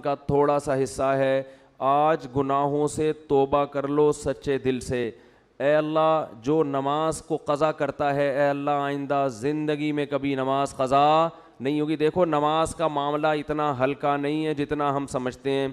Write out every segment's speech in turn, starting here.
کا تھوڑا سا حصہ ہے. آج گناہوں سے توبہ کر لو سچے دل سے. اے اللہ جو نماز کو قضا کرتا ہے, اے اللہ آئندہ زندگی میں کبھی نماز قضا نہیں ہوگی. دیکھو نماز کا معاملہ اتنا ہلکا نہیں ہے جتنا ہم سمجھتے ہیں.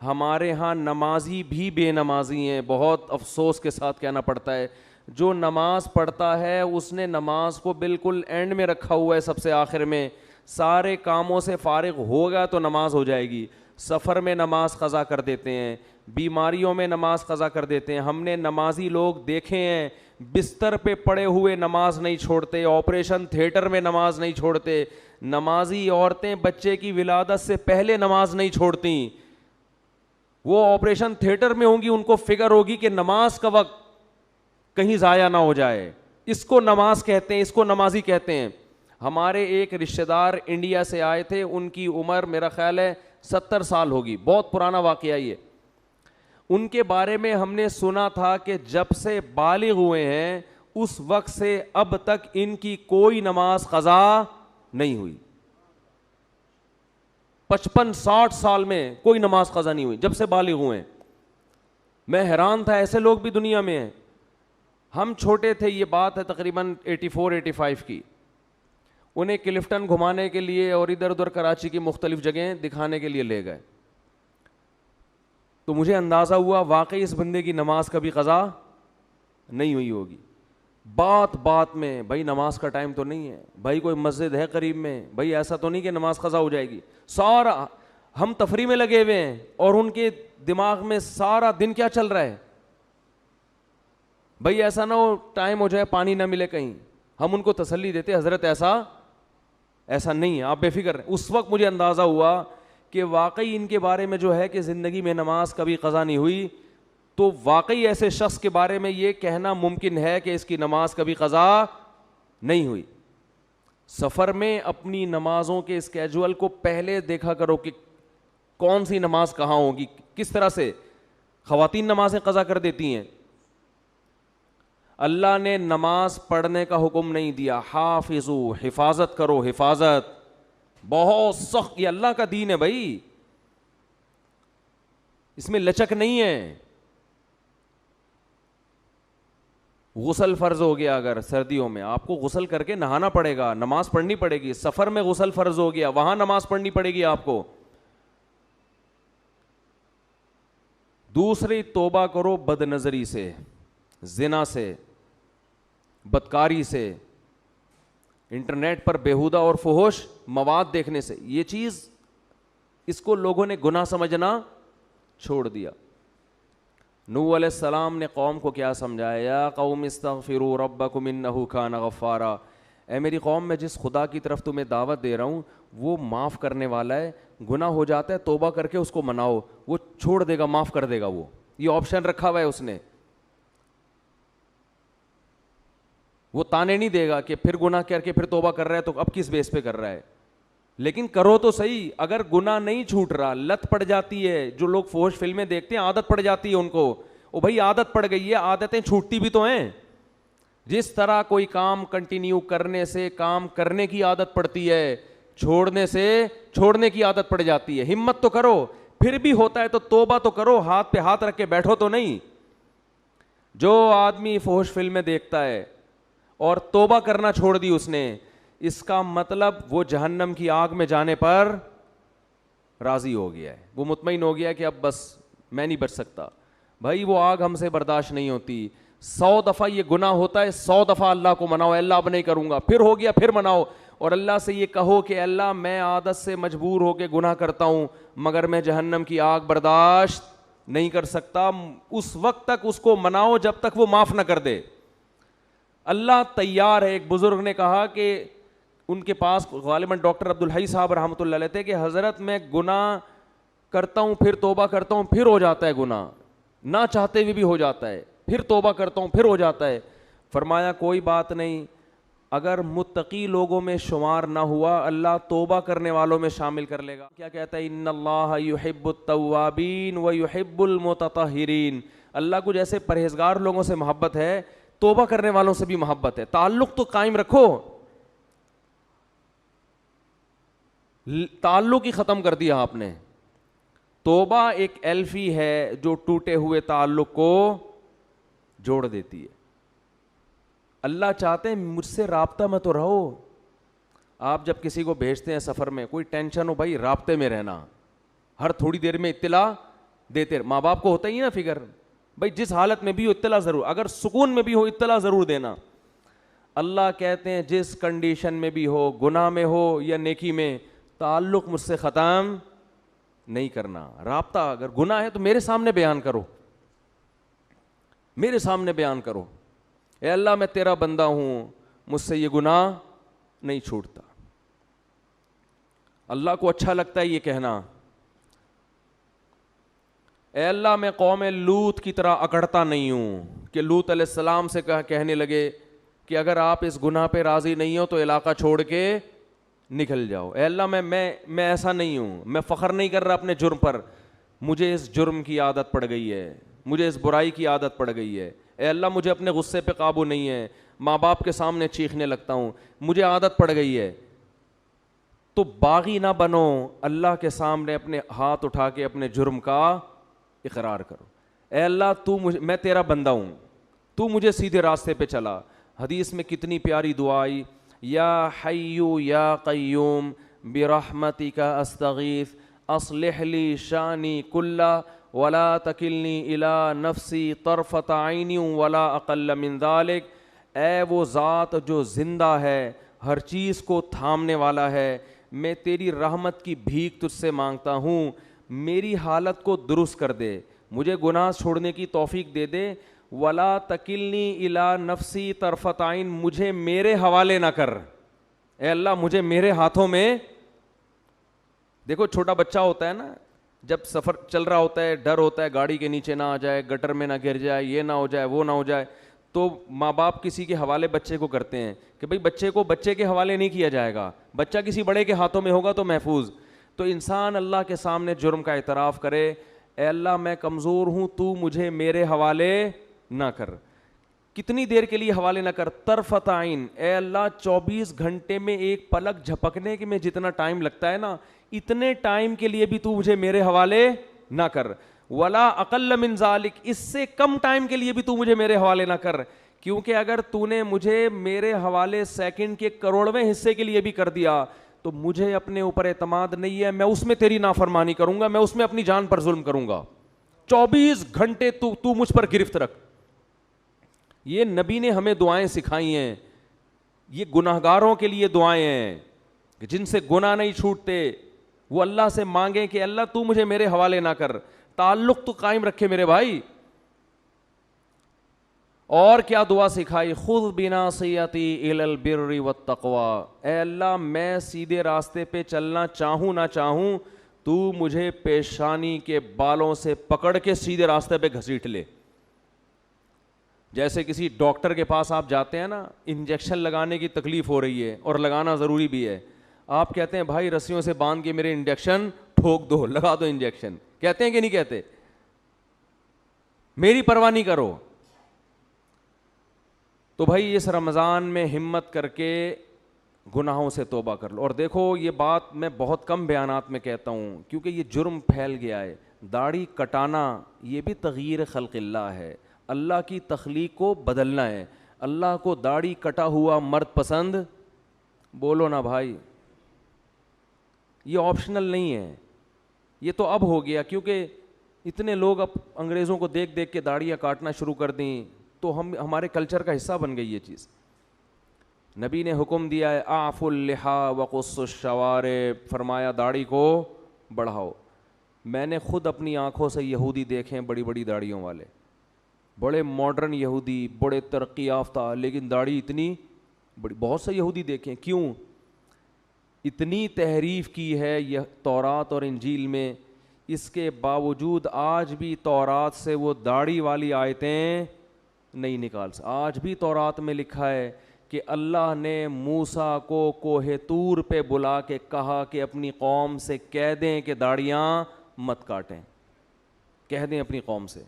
ہمارے ہاں نمازی بھی بے نمازی ہیں, بہت افسوس کے ساتھ کہنا پڑتا ہے. جو نماز پڑھتا ہے اس نے نماز کو بالکل اینڈ میں رکھا ہوا ہے, سب سے آخر میں. سارے کاموں سے فارغ ہوگا تو نماز ہو جائے گی. سفر میں نماز قضا کر دیتے ہیں, بیماریوں میں نماز قضا کر دیتے ہیں. ہم نے نمازی لوگ دیکھے ہیں بستر پہ پڑے ہوئے نماز نہیں چھوڑتے, آپریشن تھیٹر میں نماز نہیں چھوڑتے. نمازی عورتیں بچے کی ولادت سے پہلے نماز نہیں چھوڑتی. وہ آپریشن تھیٹر میں ہوں گی, ان کو فکر ہوگی کہ نماز کا وقت کہیں ضائع نہ ہو جائے. اس کو نماز کہتے ہیں, اس کو نمازی کہتے ہیں. ہمارے ایک رشتہ دار انڈیا سے آئے تھے, ان کی عمر میرا خیال ہے 70 سال ہوگی, بہت پرانا واقعہ یہ. ان کے بارے میں ہم نے سنا تھا کہ جب سے بالغ ہوئے ہیں اس وقت سے اب تک ان کی کوئی نماز قضا نہیں ہوئی. 55-60 سال میں کوئی نماز قضا نہیں ہوئی جب سے بالغ ہوئے ہیں. میں حیران تھا, ایسے لوگ بھی دنیا میں ہیں. ہم چھوٹے تھے, یہ بات ہے تقریباً 84-85 کی. انہیں کلفٹن گھمانے کے لیے اور ادھر ادھر کراچی کی مختلف جگہیں دکھانے کے لیے لے گئے, تو مجھے اندازہ ہوا واقعی اس بندے کی نماز کبھی قضا نہیں ہوئی ہوگی. بات بات میں بھائی نماز کا ٹائم تو نہیں ہے, بھائی کوئی مسجد ہے قریب میں, بھائی ایسا تو نہیں کہ نماز قضا ہو جائے گی. سارا ہم تفریح میں لگے ہوئے ہیں اور ان کے دماغ میں سارا دن کیا چل رہا ہے, بھائی ایسا نہ ہو ٹائم ہو جائے پانی نہ ملے کہیں. ہم ان کو تسلی دیتے حضرت ایسا نہیں ہے, آپ بے فکر رہیں. اس وقت مجھے اندازہ ہوا کہ واقعی ان کے بارے میں جو ہے کہ زندگی میں نماز کبھی قضا نہیں ہوئی, تو واقعی ایسے شخص کے بارے میں یہ کہنا ممکن ہے کہ اس کی نماز کبھی قضا نہیں ہوئی. سفر میں اپنی نمازوں کے اسکیجول کو پہلے دیکھا کرو کہ کون سی نماز کہاں ہوگی. کس طرح سے خواتین نمازیں قضا کر دیتی ہیں. اللہ نے نماز پڑھنے کا حکم نہیں دیا, حافظو حفاظت کرو, حفاظت بہت سخت, یہ اللہ کا دین ہے بھائی, اس میں لچک نہیں ہے. غسل فرض ہو گیا, اگر سردیوں میں آپ کو غسل کر کے نہانا پڑے گا, نماز پڑھنی پڑے گی. سفر میں غسل فرض ہو گیا, وہاں نماز پڑھنی پڑے گی آپ کو. دوسری توبہ کرو بد نظری سے, زنا سے, بدکاری سے, انٹرنیٹ پر بیہودہ اور فحش مواد دیکھنے سے. یہ چیز اس کو لوگوں نے گناہ سمجھنا چھوڑ دیا. نوح علیہ السلام نے قوم کو کیا سمجھایا, یا قوم استغفروا ربکم انہ کان غفارا, اے میری قوم میں جس خدا کی طرف تمہیں دعوت دے رہا ہوں وہ معاف کرنے والا ہے. گناہ ہو جاتا ہے توبہ کر کے اس کو مناؤ, وہ چھوڑ دے گا, معاف کر دے گا. وہ یہ آپشن رکھا ہوا ہے اس نے. وہ تانے نہیں دے گا کہ پھر گناہ کر کے پھر توبہ کر رہا ہے تو اب کس بیس پہ کر رہا ہے, لیکن کرو تو صحیح. اگر گناہ نہیں چھوٹ رہا, لت پڑ جاتی ہے, جو لوگ فحش فلمیں دیکھتے ہیں عادت پڑ جاتی ہے ان کو, او بھائی عادت پڑ گئی ہے, عادتیں چھوٹتی بھی تو ہیں. جس طرح کوئی کام کنٹینیو کرنے سے کام کرنے کی عادت پڑتی ہے, چھوڑنے سے چھوڑنے کی عادت پڑ جاتی ہے. ہمت تو کرو, پھر بھی ہوتا ہے تو توبہ تو کرو, ہاتھ پہ ہاتھ رکھ کے بیٹھو تو نہیں. جو آدمی فحش فلمیں دیکھتا ہے اور توبہ کرنا چھوڑ دی اس نے, اس کا مطلب وہ جہنم کی آگ میں جانے پر راضی ہو گیا ہے, وہ مطمئن ہو گیا کہ اب بس میں نہیں بچ سکتا. بھائی وہ آگ ہم سے برداشت نہیں ہوتی. 100 دفعہ یہ گناہ ہوتا ہے, 100 دفعہ اللہ کو مناؤ, اللہ اب نہیں کروں گا, پھر ہو گیا پھر مناؤ, اور اللہ سے یہ کہو کہ اللہ میں عادت سے مجبور ہو کے گناہ کرتا ہوں مگر میں جہنم کی آگ برداشت نہیں کر سکتا. اس وقت تک اس کو مناؤ جب تک وہ معاف نہ کر دے. اللہ تیار ہے. ایک بزرگ نے کہا کہ ان کے پاس غالباً ڈاکٹر عبدالحی صاحب رحمۃ اللہ علیہ تھے کہ حضرت میں گناہ کرتا ہوں پھر توبہ کرتا ہوں پھر ہو جاتا ہے گناہ, نہ چاہتے ہوئے بھی ہو جاتا ہے, پھر توبہ کرتا ہوں پھر ہو جاتا ہے. فرمایا کوئی بات نہیں, اگر متقی لوگوں میں شمار نہ ہوا اللہ توبہ کرنے والوں میں شامل کر لے گا. کیا کہتا ہے, ان اللہ یحب التوابین ویحب المتطہرین. اللہ کو جیسے پرہیزگار لوگوں سے محبت ہے, توبہ کرنے والوں سے بھی محبت ہے. تعلق تو قائم رکھو, تعلق ہی ختم کر دیا آپ نے. توبہ ایک ایلفی ہے جو ٹوٹے ہوئے تعلق کو جوڑ دیتی ہے. اللہ چاہتے ہیں مجھ سے رابطہ میں تو رہو. آپ جب کسی کو بھیجتے ہیں سفر میں, کوئی ٹینشن ہو بھائی, رابطے میں رہنا, ہر تھوڑی دیر میں اطلاع دیتے. ماں باپ کو ہوتا ہی نا فکر, بھائی جس حالت میں بھی ہو اطلاع ضرور, اگر سکون میں بھی ہو اطلاع ضرور دینا. اللہ کہتے ہیں جس کنڈیشن میں بھی ہو, گناہ میں ہو یا نیکی میں, تعلق مجھ سے ختم نہیں کرنا. رابطہ اگر گناہ ہے تو میرے سامنے بیان کرو, میرے سامنے بیان کرو, اے اللہ میں تیرا بندہ ہوں, مجھ سے یہ گناہ نہیں چھوٹتا. اللہ کو اچھا لگتا ہے یہ کہنا, اے اللہ میں قوم لوط کی طرح اکڑتا نہیں ہوں کہ لوط علیہ السلام سے کہنے لگے کہ اگر آپ اس گناہ پہ راضی نہیں ہو تو علاقہ چھوڑ کے نکل جاؤ. اے اللہ میں ایسا نہیں ہوں, میں فخر نہیں کر رہا اپنے جرم پر, مجھے اس جرم کی عادت پڑ گئی ہے, مجھے اس برائی کی عادت پڑ گئی ہے. اے اللہ مجھے اپنے غصے پہ قابو نہیں ہے, ماں باپ کے سامنے چیخنے لگتا ہوں, مجھے عادت پڑ گئی ہے. تو باغی نہ بنو, اللہ کے سامنے اپنے ہاتھ اٹھا کے اپنے جرم کا اقرار کرو. اے اللہ میں تیرا بندہ ہوں, تو مجھے سیدھے راستے پہ چلا. حدیث میں کتنی پیاری دعا آئی, یا حیو یا قیوم برحمتک استغیث اصلح لی شانی کلہ ولا تکلنی الی نفسی طرفۃ عین ولا اقل من ذلک. اے وہ ذات جو زندہ ہے, ہر چیز کو تھامنے والا ہے, میں تیری رحمت کی بھیک تجھ سے مانگتا ہوں, میری حالت کو درست کر دے, مجھے گناہ چھوڑنے کی توفیق دے دے. ولا تکلنی الی نفسی طرفۃ عین, مجھے میرے حوالے نہ کر. اے اللہ مجھے میرے ہاتھوں میں, دیکھو چھوٹا بچہ ہوتا ہے نا, جب سفر چل رہا ہوتا ہے ڈر ہوتا ہے گاڑی کے نیچے نہ آ جائے, گٹر میں نہ گر جائے, یہ نہ ہو جائے, وہ نہ ہو جائے, تو ماں باپ کسی کے حوالے بچے کو کرتے ہیں کہ بھئی بچے کو بچے کے حوالے نہیں کیا جائے گا, بچہ کسی بڑے کے ہاتھوں میں ہوگا تو محفوظ. تو انسان اللہ کے سامنے جرم کا اعتراف کرے, اے اللہ میں کمزور ہوں, تو مجھے میرے حوالے نہ کر. کتنی دیر کے لیے حوالے نہ کر, طرفۃ عین, اے اللہ 24 گھنٹے میں ایک پلک جھپکنے کے میں جتنا ٹائم لگتا ہے نا, اتنے ٹائم کے لیے بھی تو مجھے میرے حوالے نہ کر. ولا اقل من ذالک, اس سے کم ٹائم کے لیے بھی تو مجھے میرے حوالے نہ کر, کیونکہ اگر تو نے مجھے میرے حوالے سیکنڈ کے کروڑویں حصے کے لیے بھی کر دیا تو مجھے اپنے اوپر اعتماد نہیں ہے, میں اس میں تیری نافرمانی کروں گا, میں اس میں اپنی جان پر ظلم کروں گا. 24 گھنٹے تو مجھ پر گرفت رکھ. یہ نبی نے ہمیں دعائیں سکھائی ہیں, یہ گناہگاروں کے لیے دعائیں ہیں کہ جن سے گناہ نہیں چھوٹتے, وہ اللہ سے مانگیں کہ اللہ تو مجھے میرے حوالے نہ کر, تعلق تو قائم رکھے میرے بھائی. اور کیا دعا سکھائی, خذ بناصیتی الی البر والتقوی, اے اللہ میں سیدھے راستے پہ چلنا چاہوں نہ چاہوں, تو مجھے پیشانی کے بالوں سے پکڑ کے سیدھے راستے پہ گھسیٹ لے. جیسے کسی ڈاکٹر کے پاس آپ جاتے ہیں نا, انجیکشن لگانے کی تکلیف ہو رہی ہے اور لگانا ضروری بھی ہے, آپ کہتے ہیں بھائی رسیوں سے باندھ کے میرے انجیکشن ٹھوک دو, لگا دو انجیکشن, کہتے ہیں کہ نہیں کہتے, میری پرواہ نہیں کرو. تو بھائی اس رمضان میں ہمت کر کے گناہوں سے توبہ کر لو. اور دیکھو یہ بات میں بہت کم بیانات میں کہتا ہوں کیونکہ یہ جرم پھیل گیا ہے. داڑھی کٹانا یہ بھی تغییر خلق اللہ ہے, اللہ کی تخلیق کو بدلنا ہے. اللہ کو داڑھی کٹا ہوا مرد پسند, بولو نا بھائی, یہ آپشنل نہیں ہے, یہ تو اب ہو گیا کیونکہ اتنے لوگ اب انگریزوں کو دیکھ دیکھ کے داڑھیاں کاٹنا شروع کر دیں تو ہمارے کلچر کا حصہ بن گئی یہ چیز. نبی نے حکم دیا ہے اعفوا اللحى وقصوا الشوارب, فرمایا داڑھی کو بڑھاؤ. میں نے خود اپنی آنکھوں سے یہودی دیکھے ہیں بڑی بڑی داڑھیوں والے, بڑے ماڈرن یہودی, بڑے ترقی یافتہ, لیکن داڑھی اتنی بڑی. بہت سے یہودی دیکھیں, کیوں؟ اتنی تحریف کی ہے یہ تورات اور انجیل میں, اس کے باوجود آج بھی تورات سے وہ داڑھی والی آیتیں نہیں نکال سکتے. آج بھی تورات میں لکھا ہے کہ اللہ نے موسیٰ کو کوہ طور پہ بلا کے کہا کہ اپنی قوم سے کہہ دیں کہ داڑھیاں مت کاٹیں, کہہ دیں اپنی قوم سے.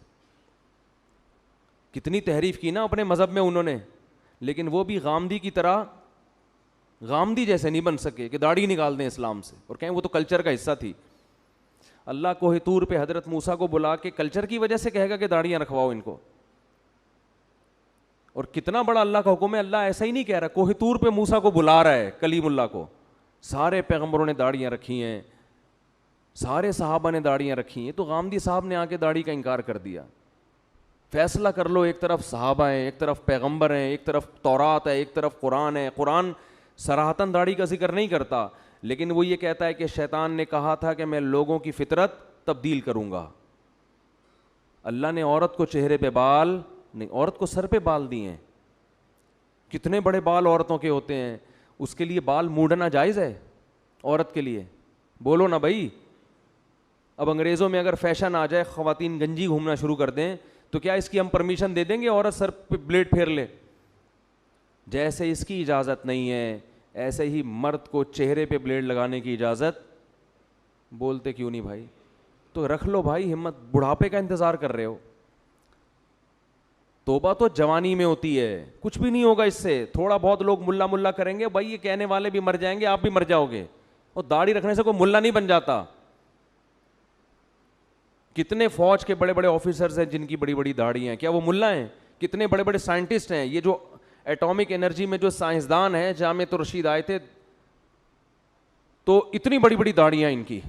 کتنی تحریف کی نا اپنے مذہب میں انہوں نے, لیکن وہ بھی غامدی کی طرح, غامدی جیسے نہیں بن سکے کہ داڑھی نکال دیں اسلام سے اور کہیں وہ تو کلچر کا حصہ تھی. اللہ کوہ طور پہ حضرت موسیٰ کو بلا کے کلچر کی وجہ سے کہے گا کہ داڑیاں رکھواؤ ان کو. اور کتنا بڑا اللہ کا حکم ہے. اللہ ایسا ہی نہیں کہہ رہا, کوہ طور پہ موسیٰ کو بلا رہا ہے, کلیم اللہ کو. سارے پیغمبروں نے داڑیاں رکھی ہیں, سارے صحابہ نے داڑیاں رکھی ہیں. تو غامدی صاحب نے آ کے داڑھی کا انکار کر دیا. فیصلہ کر لو, ایک طرف صحابہ ہیں, ایک طرف پیغمبر ہیں, ایک طرف تورات ہے, ایک طرف قرآن ہے. قرآن صراحتاً داڑھی کا ذکر نہیں کرتا, لیکن وہ یہ کہتا ہے کہ شیطان نے کہا تھا کہ میں لوگوں کی فطرت تبدیل کروں گا. اللہ نے عورت کو چہرے پہ بال نہیں, عورت کو سر پہ بال دیے ہیں. کتنے بڑے بال عورتوں کے ہوتے ہیں, اس کے لیے بال موڑنا جائز ہے عورت کے لیے؟ بولو نا بھائی. اب انگریزوں میں اگر فیشن آ جائے, خواتین گنجی گھومنا شروع کر دیں, تو کیا اس کی ہم پرمیشن دے دیں گے عورت سر پہ بلیڈ پھیر لے؟ جیسے اس کی اجازت نہیں ہے, ایسے ہی مرد کو چہرے پہ بلیڈ لگانے کی اجازت. بولتے کیوں نہیں بھائی؟ تو رکھ لو بھائی ہمت, بڑھاپے کا انتظار کر رہے ہو. توبہ تو جوانی میں ہوتی ہے, کچھ بھی نہیں ہوگا اس سے. تھوڑا بہت لوگ ملا ملا کریں گے, بھائی یہ کہنے والے بھی مر جائیں گے, آپ بھی مر جاؤ گے. اور داڑھی رکھنے سے کوئی ملا نہیں بن جاتا. کتنے فوج کے بڑے بڑے آفیسرز ہیں جن کی بڑی بڑی داڑھی ہیں, کیا وہ ملا ہیں؟ کتنے بڑے بڑے سائنٹسٹ ہیں, یہ جو ایٹامک انرجی میں جو سائنسدان ہیں, جامعۃ الرشید آئے تھے تو اتنی بڑی بڑی داڑیاں ان کی.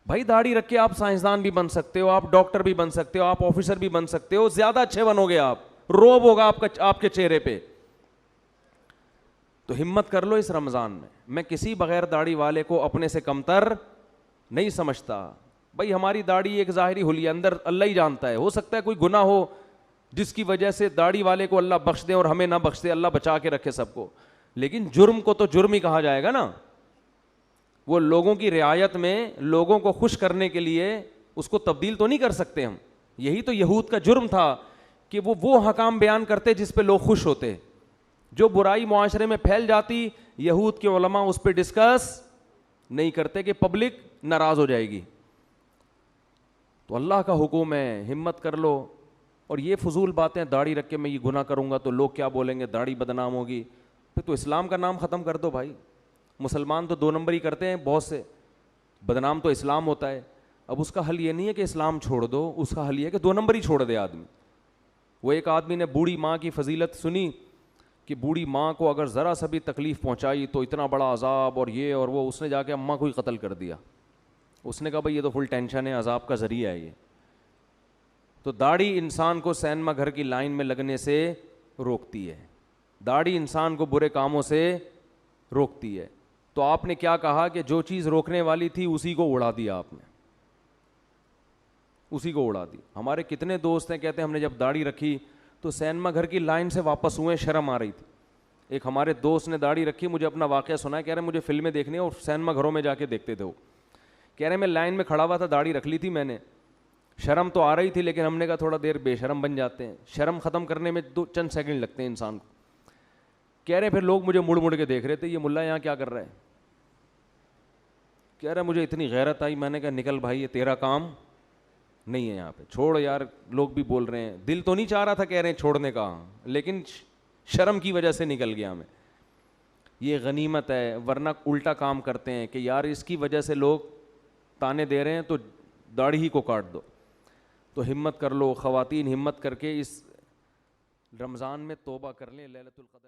بھائی داڑھی رکھ کے آپ سائنسدان بھی بن سکتے ہو, آپ ڈاکٹر بھی بن سکتے ہو, آپ آفیسر بھی بن سکتے ہو, زیادہ اچھے بنو گے آپ, روب ہوگا آپ کے چہرے پہ. تو ہمت کر لو اس رمضان میں. میں کسی بغیر داڑھی والے کو اپنے سے کمتر نہیں سمجھتا. بھائی ہماری داڑھی ایک ظاہری حلیہ, اندر اللہ ہی جانتا ہے. ہو سکتا ہے کوئی گناہ ہو جس کی وجہ سے داڑھی والے کو اللہ بخش دے اور ہمیں نہ بخش دے, اللہ بچا کے رکھے سب کو. لیکن جرم کو تو جرم ہی کہا جائے گا نا. وہ لوگوں کی رعایت میں لوگوں کو خوش کرنے کے لیے اس کو تبدیل تو نہیں کر سکتے ہم. یہی تو یہود کا جرم تھا کہ وہ حکام بیان کرتے جس پہ لوگ خوش ہوتے. جو برائی معاشرے میں پھیل جاتی, یہود کے علماء اس پہ ڈسکس نہیں کرتے کہ پبلک ناراض ہو جائے گی. تو اللہ کا حکم ہے, ہمت کر لو. اور یہ فضول باتیں, داڑھی رکھ کے میں یہ گناہ کروں گا تو لوگ کیا بولیں گے, داڑھی بدنام ہوگی, پھر تو اسلام کا نام ختم کر دو بھائی. مسلمان تو 2 نمبری کرتے ہیں بہت سے, بدنام تو اسلام ہوتا ہے. اب اس کا حل یہ نہیں ہے کہ اسلام چھوڑ دو, اس کا حل یہ ہے کہ 2 نمبری چھوڑ دے آدمی. وہ ایک آدمی نے بوڑھی ماں کی فضیلت سنی کہ بوڑھی ماں کو اگر ذرا سا بھی تکلیف پہنچائی تو اتنا بڑا عذاب اور یہ اور وہ, اس نے جا کے اماں کو ہی قتل کر دیا. اس نے کہا بھائی یہ تو فل ٹینشن ہے, عذاب کا ذریعہ ہے یہ. تو داڑھی انسان کو سینما گھر کی لائن میں لگنے سے روکتی ہے, داڑھی انسان کو برے کاموں سے روکتی ہے. تو آپ نے کیا کہا کہ جو چیز روکنے والی تھی اسی کو اڑا دیا آپ نے, اسی کو اڑا دی. ہمارے کتنے دوست ہیں کہتے ہیں ہم نے جب داڑھی رکھی تو سینما گھر کی لائن سے واپس ہوئے, شرم آ رہی تھی. ایک ہمارے دوست نے داڑھی رکھی, مجھے اپنا واقعہ سنا ہے, کہہ رہے مجھے فلمیں دیکھنی اور سینما گھروں میں جا کے دیکھتے تھے وہ. کہہ رہے میں لائن میں کھڑا ہوا تھا, داڑھی رکھ لی تھی میں نے, شرم تو آ رہی تھی لیکن ہم نے کہا تھوڑا دیر بے شرم بن جاتے ہیں, شرم ختم کرنے میں 2 سیکنڈ لگتے ہیں انسان کو. کہہ رہے پھر لوگ مجھے مڑ مڑ کے دیکھ رہے تھے, یہ ملا یہاں کیا کر رہا ہے. کہہ رہا مجھے اتنی غیرت آئی, میں نے کہا نکل بھائی یہ تیرا کام نہیں ہے یہاں پہ, چھوڑ یار. لوگ بھی بول رہے ہیں, دل تو نہیں چاہ رہا تھا کہہ رہے ہیں چھوڑنے کا, لیکن شرم کی وجہ سے نکل گیا میں. یہ غنیمت ہے, ورنہ الٹا کام کرتے ہیں کہ یار اس کی وجہ سے لوگ تانے دے رہے ہیں تو داڑھی ہی کو کاٹ دو. تو ہمت کر لو خواتین, ہمت کر کے اس رمضان میں توبہ کر لیں. لیلۃ القدر